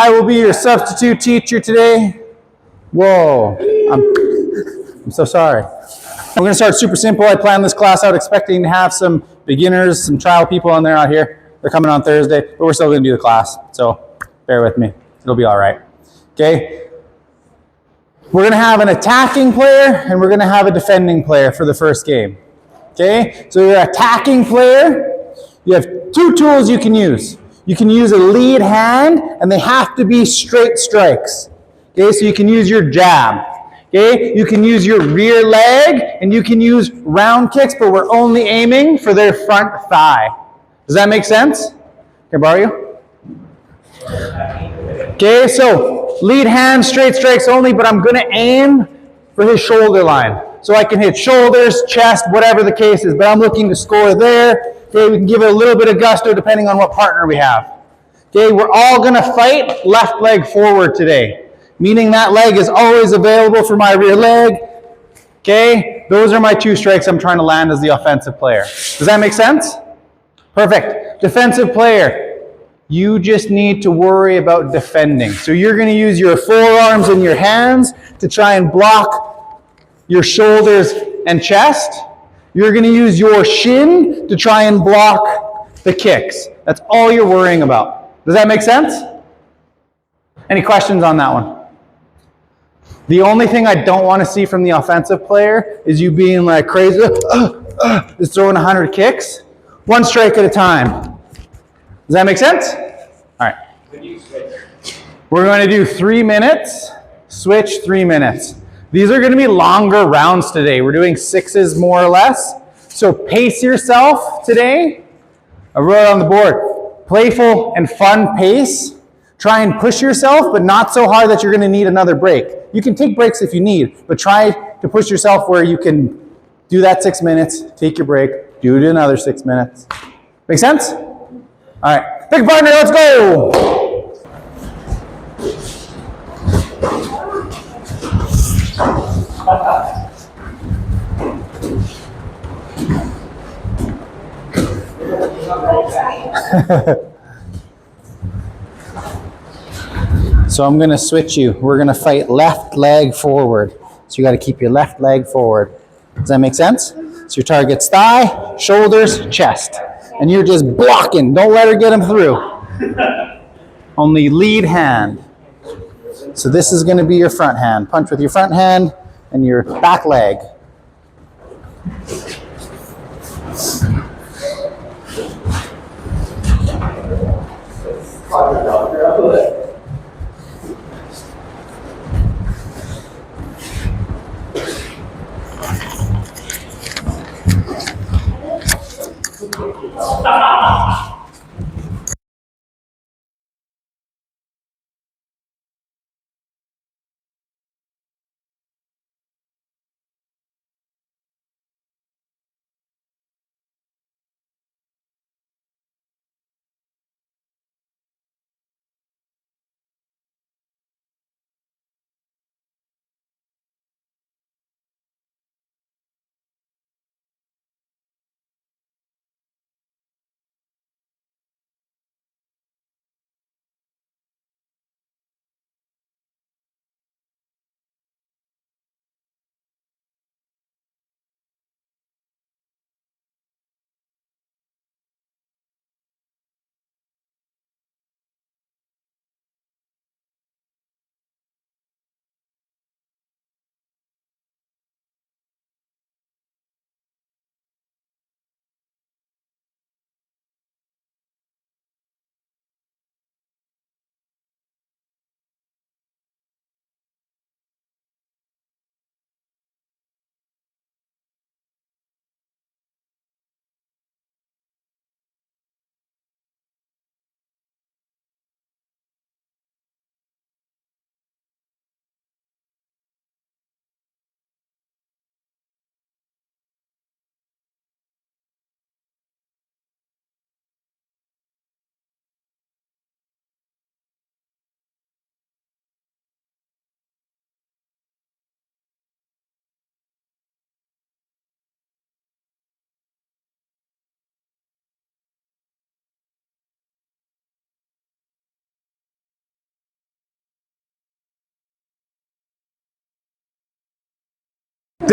I will be your substitute teacher today. Whoa, I'm so sorry. We're going to start super simple. I planned this class out expecting to have some beginners, some trial people on there out here. They're coming on Thursday, but we're still going to do the class. So bear with me. It'll be all right. Okay? We're going to have an attacking player and we're going to have a defending player for the first game. Okay? So your attacking player, you have two tools you can use. You can use a lead hand and they have to be straight strikes. Okay? So you can use your jab. Okay? You can use your rear leg and you can use round kicks, but we're only aiming for their front thigh. Does that make sense? Can I borrow you? Okay, so lead hand, straight strikes only, but I'm going to aim for his shoulder line. So I can hit shoulders, chest, whatever the case is, but I'm looking to score there. Okay, we can give it a little bit of gusto depending on what partner we have. Okay, we're all going to fight left leg forward today. Meaning that leg is always available for my rear leg. Okay, those are my two strikes I'm trying to land as the offensive player. Does that make sense? Perfect. Defensive player, you just need to worry about defending. So you're going to use your forearms and your hands to try and block your shoulders and chest. You're going to use your shin to try and block the kicks. That's all you're worrying about. Does that make sense? Any questions on that one? The only thing I don't want to see from the offensive player is you being like crazy, just throwing 100 kicks, one strike at a time. Does that make sense? All right. We're going to do 3 minutes, switch 3 minutes. These are going to be longer rounds today. We're doing 6s more or less. So pace yourself today. I wrote it on the board. Playful and fun pace. Try and push yourself, but not so hard that you're going to need another break. You can take breaks if you need, but try to push yourself where you can do that 6 minutes, take your break, do it another 6 minutes. Make sense? All right. Pick a partner, let's go! So I'm going to switch you. We're going to fight left leg forward. So you got to keep your left leg forward. Does that make sense? So your target's thigh, shoulders, chest. And you're just blocking. Don't let her get him through. Only lead hand. So this is going to be your front hand. Punch with your front hand and your back leg.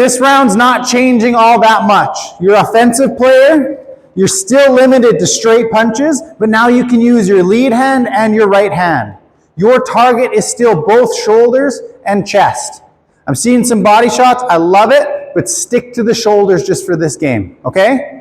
this round's not changing all that much. Your offensive player, you're still limited to straight punches, but now you can use your lead hand and your right hand. Your target is still both shoulders and chest. I'm seeing some body shots. I love it, but stick to the shoulders just for this game, okay?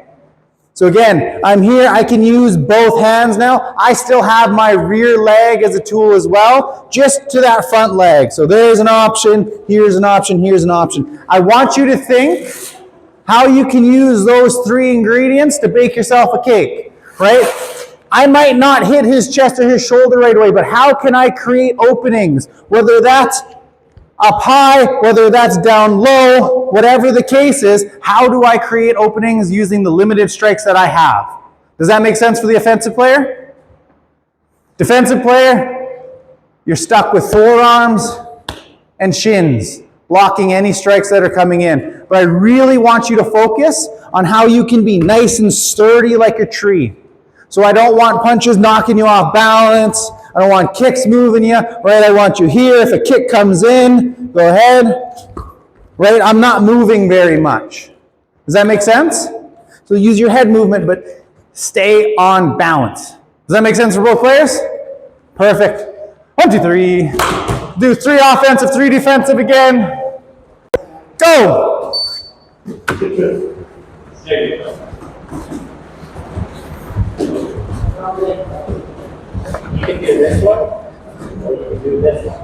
So again, I'm here. I can use both hands now. I still have my rear leg as a tool as well, just to that front leg. So there's an option, here's an option, here's an option. I want you to think how you can use those 3 ingredients to bake yourself a cake, right? I might not hit his chest or his shoulder right away, but how can I create openings? Whether that's up high, whether that's down low, whatever the case is, how do I create openings using the limited strikes that I have? Does that make sense for the offensive player? Defensive player, you're stuck with forearms and shins, blocking any strikes that are coming in. But I really want you to focus on how you can be nice and sturdy like a tree. So I don't want punches knocking you off balance. I don't want kicks moving you, right? I want you here. If a kick comes in, go ahead, right? I'm not moving very much. Does that make sense? So use your head movement, but stay on balance. Does that make sense for both players? Perfect. 1, 2, 3. Do 3 offensive, 3 defensive again. Go! You can do this one, or you can do this one,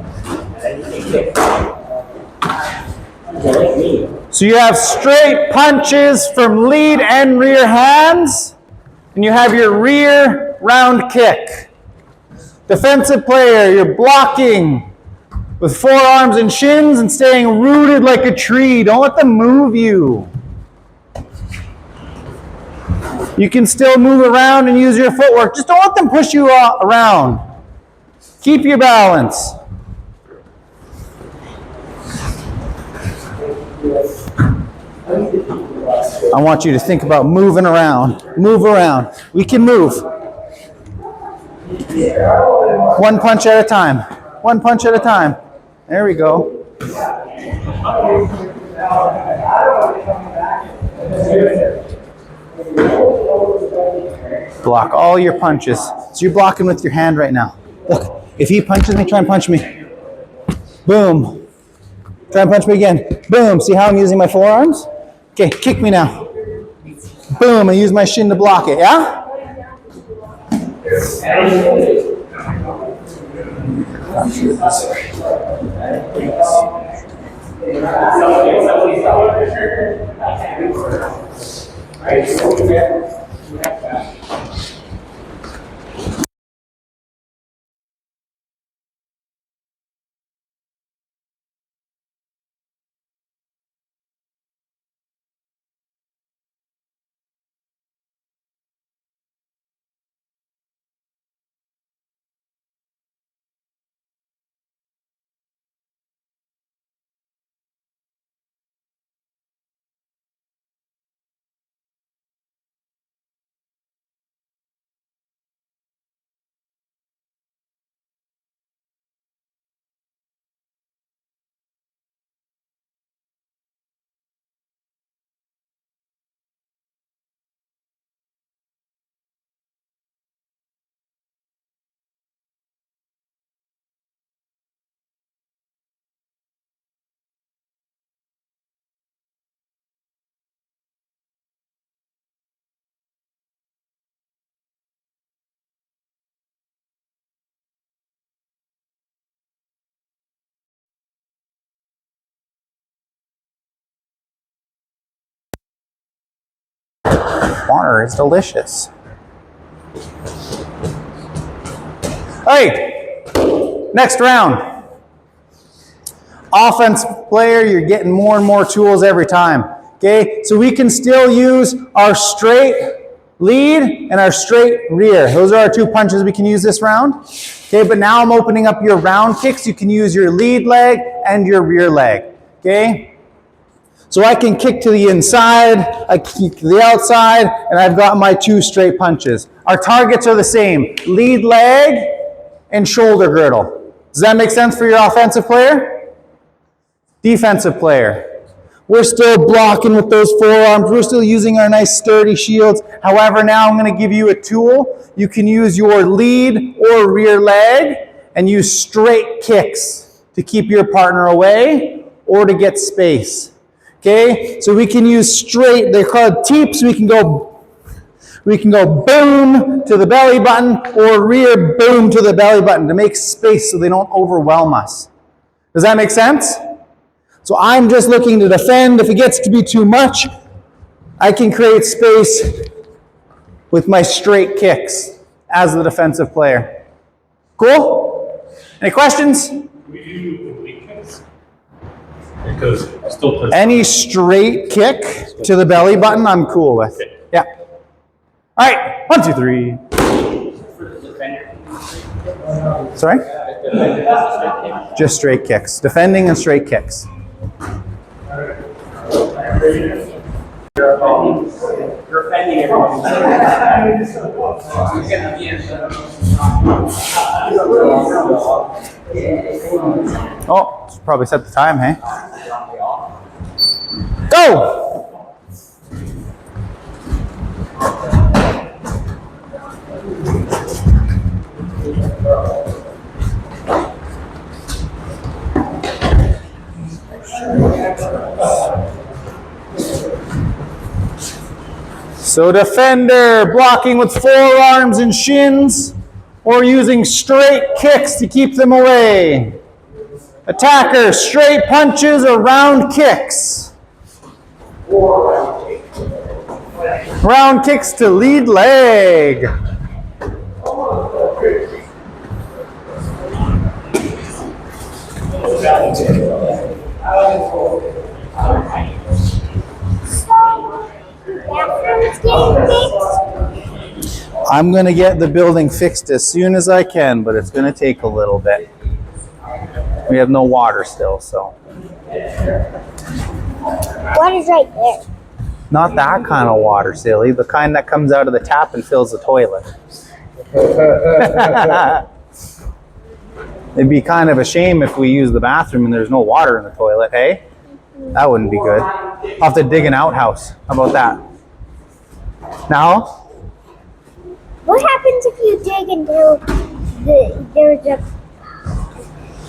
and then you can kick. Like me. So you have straight punches from lead and rear hands, and you have your rear round kick. Defensive player, you're blocking with forearms and shins and staying rooted like a tree. Don't let them move you. You can still move around and use your footwork. Just don't let them push you around. Keep your balance. I want you to think about moving around. Move around. We can move. 1 punch at a time. 1 punch at a time. There we go. Block all your punches. So you're blocking with your hand right now. Look, if he punches me, try and punch me. Boom. Try and punch me again. Boom. See how I'm using my forearms? Okay, kick me now. Boom, I use my shin to block it, yeah? Water is delicious. Hey, next round. Offense player, you're getting more and more tools every time. Okay, so we can still use our straight lead and our straight rear. Those are our 2 punches we can use this round. Okay, but now I'm opening up your round kicks. You can use your lead leg and your rear leg. Okay. So I can kick to the inside, I can kick to the outside, and I've got my 2 straight punches. Our targets are the same, lead leg and shoulder girdle. Does that make sense for your offensive player? Defensive player. We're still blocking with those forearms. We're still using our nice sturdy shields. However, now I'm going to give you a tool. You can use your lead or rear leg and use straight kicks to keep your partner away or to get space. Okay? So we can use straight, they're called teeps. We can go boom to the belly button or rear boom to the belly button to make space so they don't overwhelm us. Does that make sense? So I'm just looking to defend. If it gets to be too much, I can create space with my straight kicks as the defensive player. Cool? Any questions? We do oblique kicks because it still puts. Any straight kick to the belly button, I'm cool with. Yeah. All right, 1, 2, 3. Sorry? Just straight kicks. Defending and straight kicks. You're offending everyone. Oh, probably set the time, hey? Go! So defender, blocking with forearms and shins, or using straight kicks to keep them away. Attacker, straight punches or round kicks. Round kicks to lead leg. I'm going to get the building fixed as soon as I can, but it's going to take a little bit. We have no water still, so. What is right there? Not that kind of water, silly. The kind that comes out of the tap and fills the toilet. It'd be kind of a shame if we use the bathroom and there's no water in the toilet, hey? That wouldn't be good. I'll have to dig an outhouse. How about that? Now? What happens if you dig until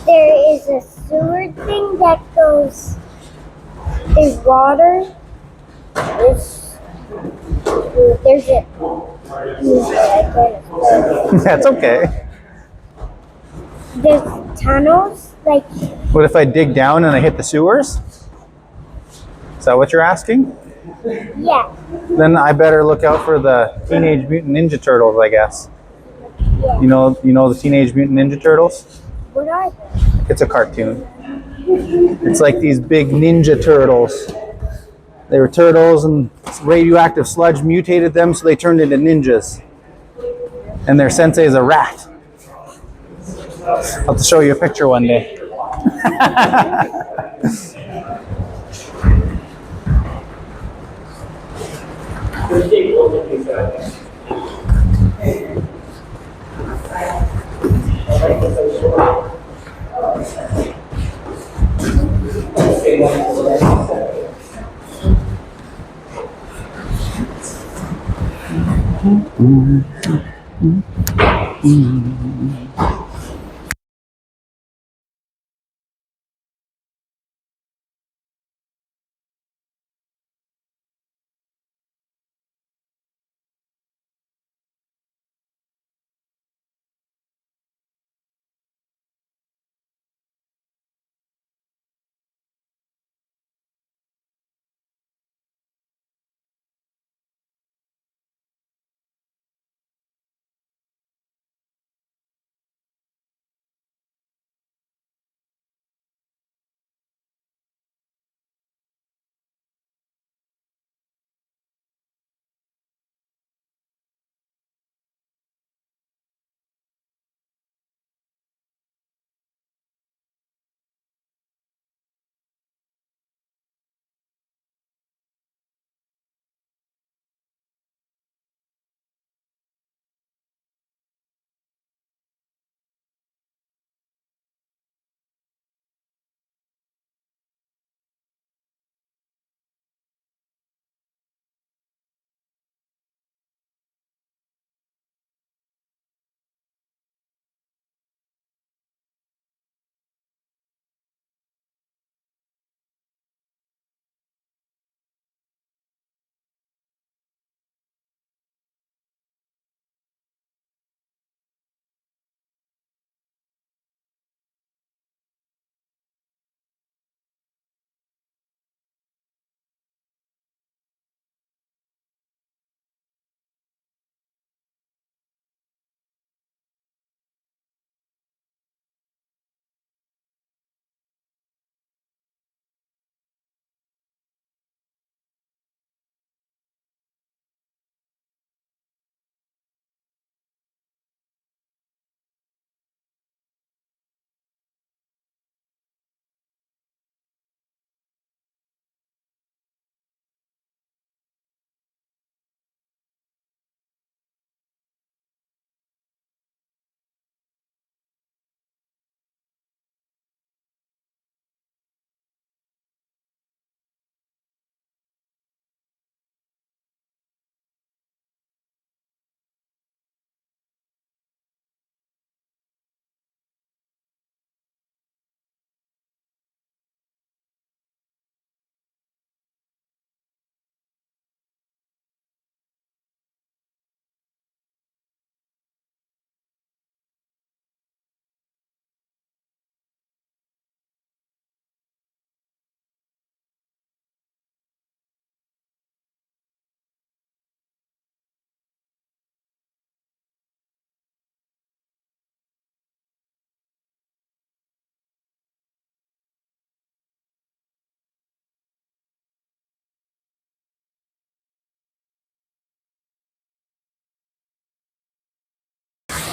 there is a sewer thing that goes, there's water, there's a, That's okay. there's tunnels, like, What if I dig down and I hit the sewers? Is that what you're asking? yeah, Then I better look out for the Teenage Mutant Ninja Turtles, I guess. yeah. You know the Teenage Mutant Ninja Turtles? What are they? It's a cartoon. It's like these big ninja turtles. They were turtles and radioactive sludge mutated them so they turned into ninjas. And their sensei is a rat. I'll have to show you a picture one day.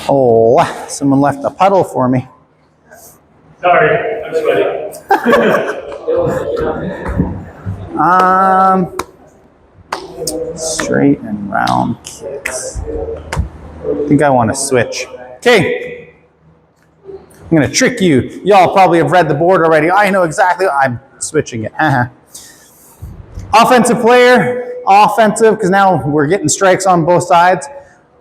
Oh, someone left a puddle for me. Sorry, I'm sweating. Straight and round kicks. I think I want to switch. Okay. I'm going to trick you. Y'all probably have read the board already. I know exactly. I'm switching it. Offensive player, offensive, because now we're getting strikes on both sides.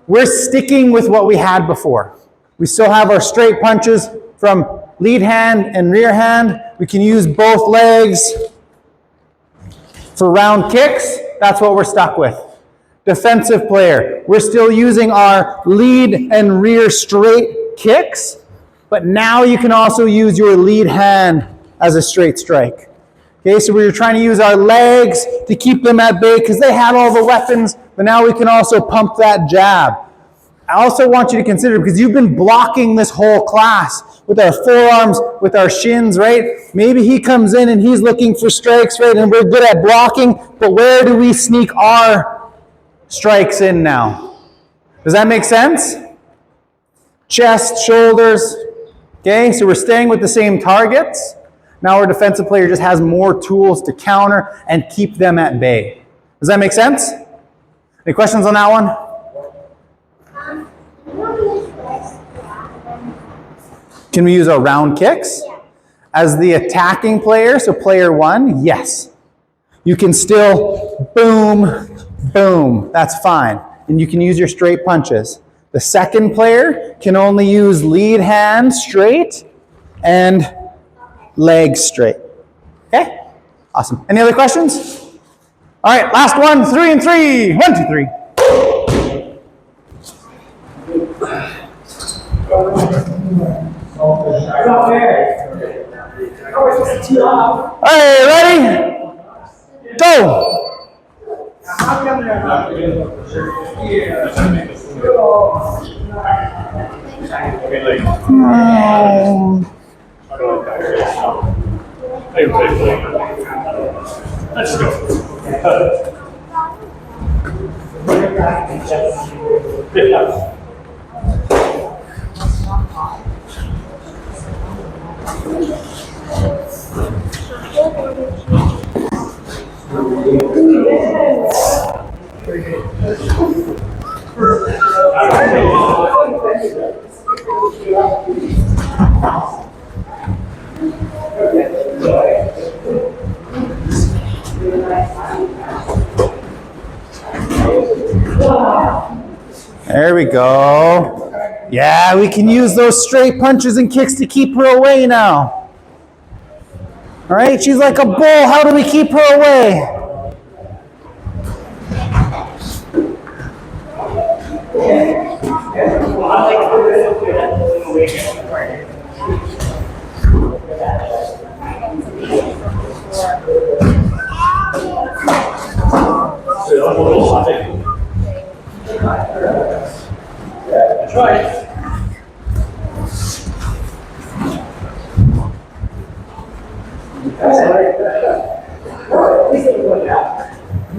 We're sticking with what we had before. We still have our straight punches from lead hand and rear hand. We can use both legs for round kicks. That's what we're stuck with. Defensive player, we're still using our lead and rear straight kicks, but now you can also use your lead hand as a straight strike. Okay, so we were trying to use our legs to keep them at bay because they had all the weapons, but now we can also pump that jab. I also want you to consider, because you've been blocking this whole class with our forearms, with our shins, right? Maybe he comes in and he's looking for strikes, right? And we're good at blocking, but where do we sneak our strikes in now? Does that make sense? Chest, shoulders. Okay, so we're staying with the same targets. Now our defensive player just has more tools to counter and keep them at bay. Does that make sense? Any questions on that one? Can we use our round kicks? As the attacking player, so player one, yes. You can still boom, boom, that's fine. And you can use your straight punches. The second player can only use lead hand straight and legs straight. Okay? Awesome. Any other questions? All right, last one, 3 and 3. 1, 2, 3. Hey, ready? Go! Let's go. There we go. Yeah, we can use those straight punches and kicks to keep her away now. All right, she's like a bull. How do we keep her away?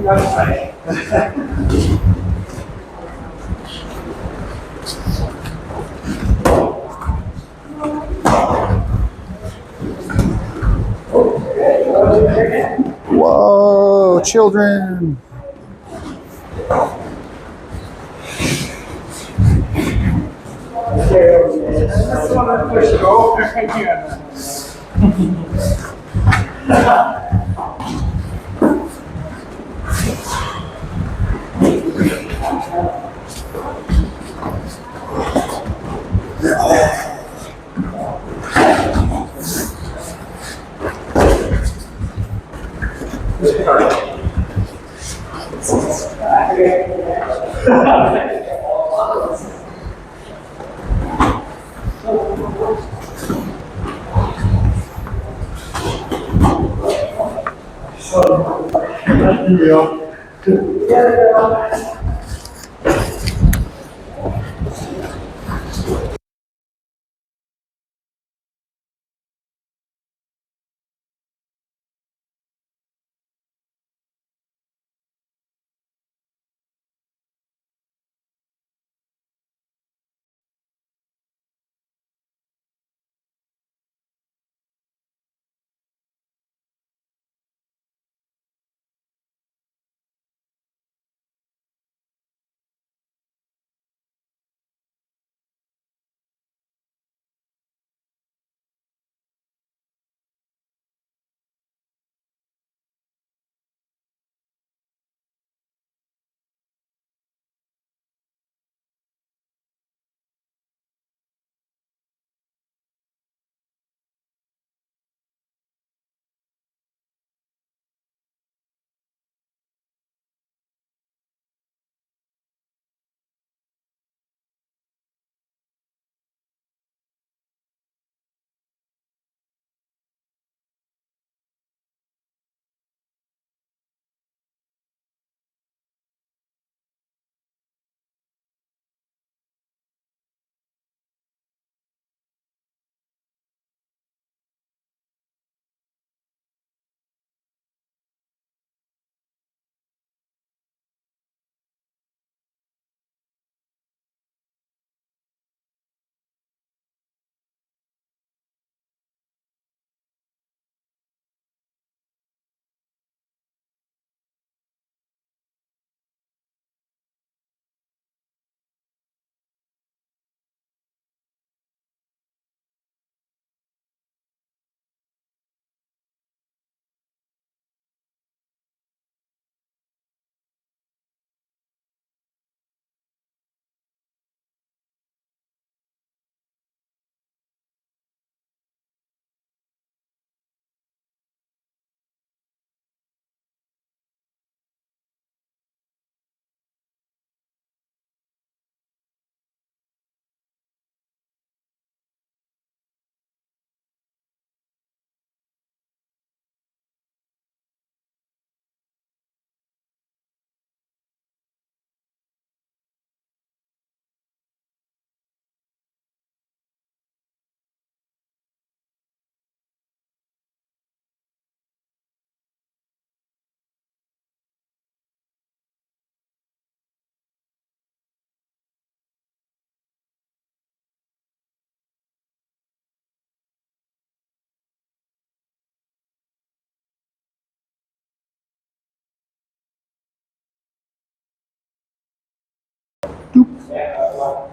That's right. Whoa, children.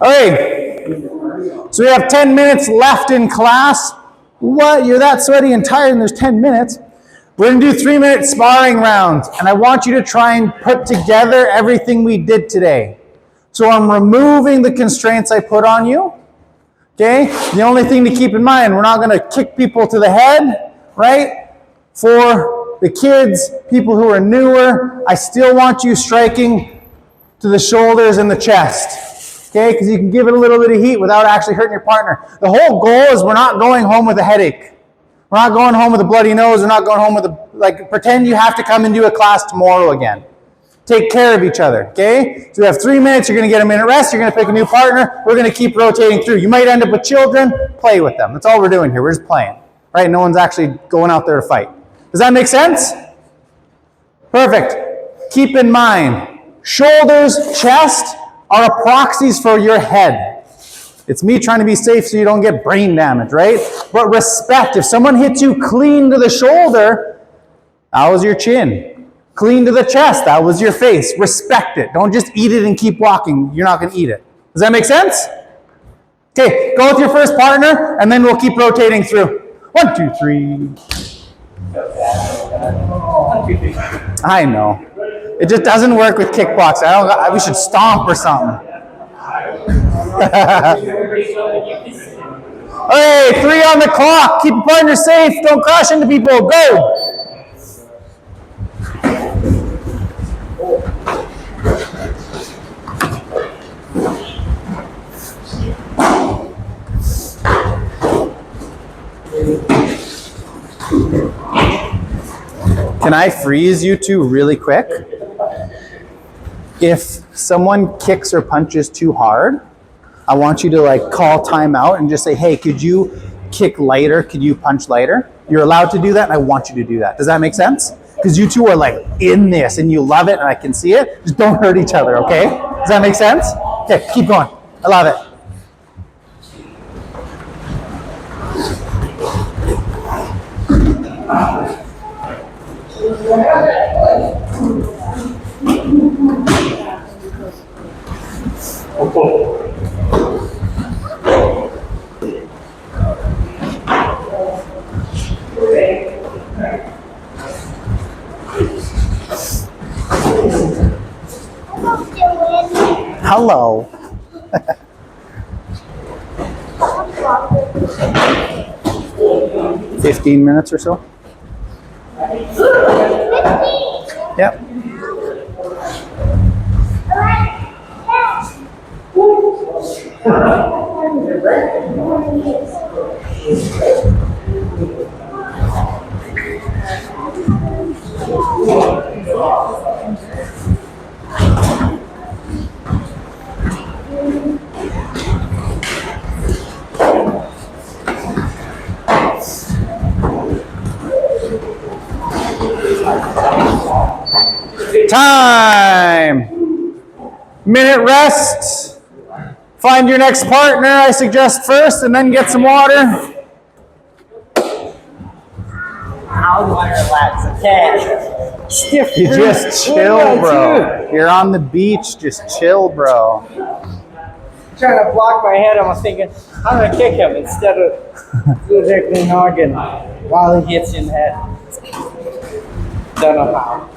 Okay, so we have 10 minutes left in class. What? You're that sweaty and tired and there's 10 minutes? We're going to do 3-minute sparring rounds, and I want you to try and put together everything we did today. So I'm removing the constraints I put on you. Okay? The only thing to keep in mind, we're not going to kick people to the head, right? For the kids, people who are newer, I still want you striking to the shoulders and the chest. Okay? Because you can give it a little bit of heat without actually hurting your partner. The whole goal is we're not going home with a headache. We're not going home with a bloody nose. We're not going home with pretend you have to come and do a class tomorrow again. Take care of each other, okay? So we have 3 minutes. You're going to get a minute rest. You're going to pick a new partner. We're going to keep rotating through. You might end up with children. Play with them. That's all we're doing here. We're just playing, right? No one's actually going out there to fight. Does that make sense? Perfect. Keep in mind, shoulders, chest are proxies for your head. It's me trying to be safe so you don't get brain damage, right? But respect. If someone hits you clean to the shoulder, that was your chin. Clean to the chest, that was your face. Respect it. Don't just eat it and keep walking. You're not going to eat it. Does that make sense? Okay, go with your first partner, and then we'll keep rotating through. 1, 2, 3. I know. It just doesn't work with kickboxing. We should stomp or something. Okay, 3 on the clock. Keep your partner safe. Don't crash into people. Go. Can I freeze you two really quick? If someone kicks or punches too hard, I want you to call timeout and just say, hey, could you kick lighter? Could you punch lighter? You're allowed to do that, and I want you to do that. Does that make sense? Because you two are in this, and you love it, and I can see it. Just don't hurt each other, okay? Does that make sense? Okay, keep going. I love it. Hello. 15 minutes or so? Yep. Time. Minute rest. Find your next partner, I suggest first, and then get some water. How do I relax? Okay. Stiff. You just chill, bro. You're on the beach, just chill, bro. Trying to block my head, I was thinking, I'm gonna kick him instead of directly noggin while he hits you in the head. Don't know how.